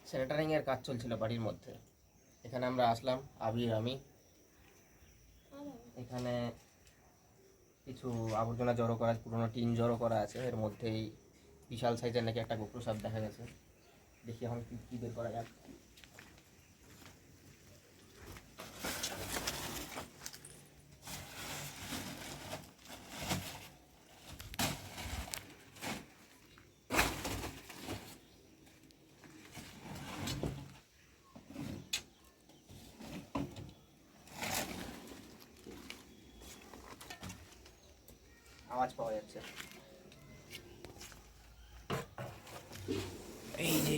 স্যানিটারিংয়ের কাজ চলছিল বাড়ির মধ্যে। এখানে আমরা আসলাম, আবির আমি। এখানে কিছু আবর্জনা জড়ো করা, পুরোনো টিন জড়ো করা আছে। এর মধ্যেই বিশাল সাইজের নাকি একটা গোপ্র সাপ দেখা গেছে। দেখি এখন কি বের করা যাক। আওয়াজ পাওয়া যাচ্ছে। এই যে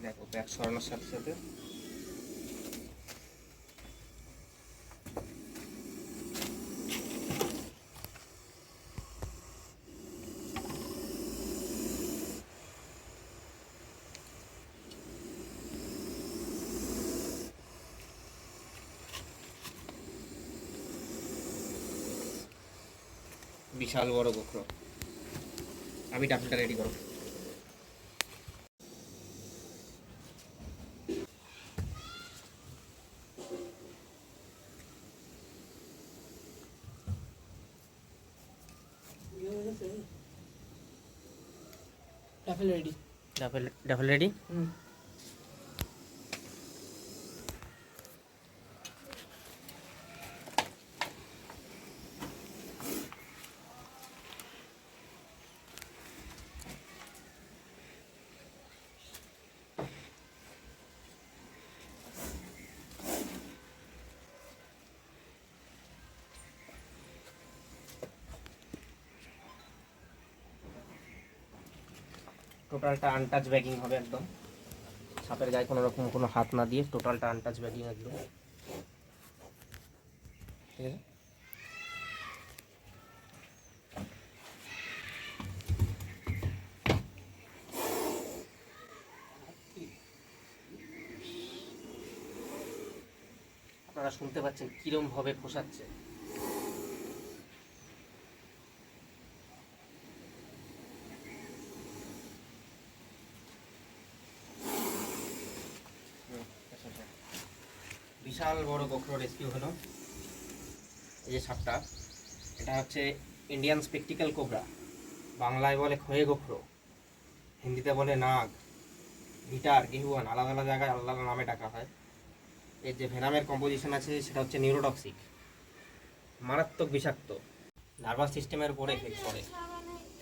দেখো ব্যাগ সরানোর সাথে সাথে বিশাল বড় গোপ্র। আমি ডাবলটা রেডি করো। Duffel ready. Double ready. টোটালটা আনটাচ ব্যাগিং হবে একদম। সাপের গায়ে কোনো রকম কোনো হাত না দিয়ে টোটালটা আনটাচ ব্যাগিং একদম। ঠিক আছে। আপনারা শুনতে পাচ্ছেন কিরম ভাবে ফোসাচ্ছে। বিশাল বড় গোপ্র রেস্কিউ হলো। এই যে সাপটা, এটা হচ্ছে ইন্ডিয়ান স্পেকটিক্যাল কোবরা। বাংলায় বলে খয়ে গোপ্র, হিন্দিতে বলে নাগ, ভিটার, গেহুয়ান, আলাদা আলাদা জায়গায় আলাদা আলাদা নামে ডাকা হয়। এর যে ভেনামের কম্পোজিশন আছে সেটা হচ্ছে নিউরোটক্সিক, মারাত্মক বিষাক্ত, নার্ভাস সিস্টেমের উপরে এফেক্ট করে,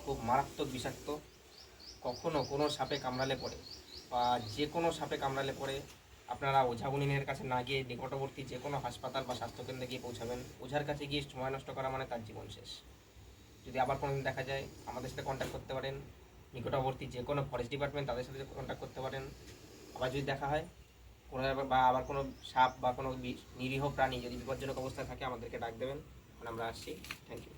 খুব মারাত্মক বিষাক্ত। কখনো কোনো সাপে কামড়ালে পরে বা যে কোনো সাপে কামড়ালে পরে আপনারা ওঝাগুনিনের কাছে না গিয়ে নিকটবর্তী যে কোনো হাসপাতাল বা স্বাস্থ্যকেন্দ্রে গিয়ে পৌঁছাবেন। ওঝার কাছে গিয়ে সময় নষ্ট করা মানে তার জীবন শেষ। যদি আবার কোনো দিন দেখা যায় আমাদের সাথে কন্ট্যাক্ট করতে পারেন, নিকটবর্তী যে কোনো ফরেস্ট ডিপার্টমেন্ট তাদের সাথে কন্ট্যাক্ট করতে পারেন। আবার যদি দেখা হয় কোনো বা আবার কোনো সাপ বা কোনো নিরীহ প্রাণী যদি বিপজ্জনক অবস্থায় থাকে আমাদেরকে ডাক দেবেন। আমরা আসছি। Thank you.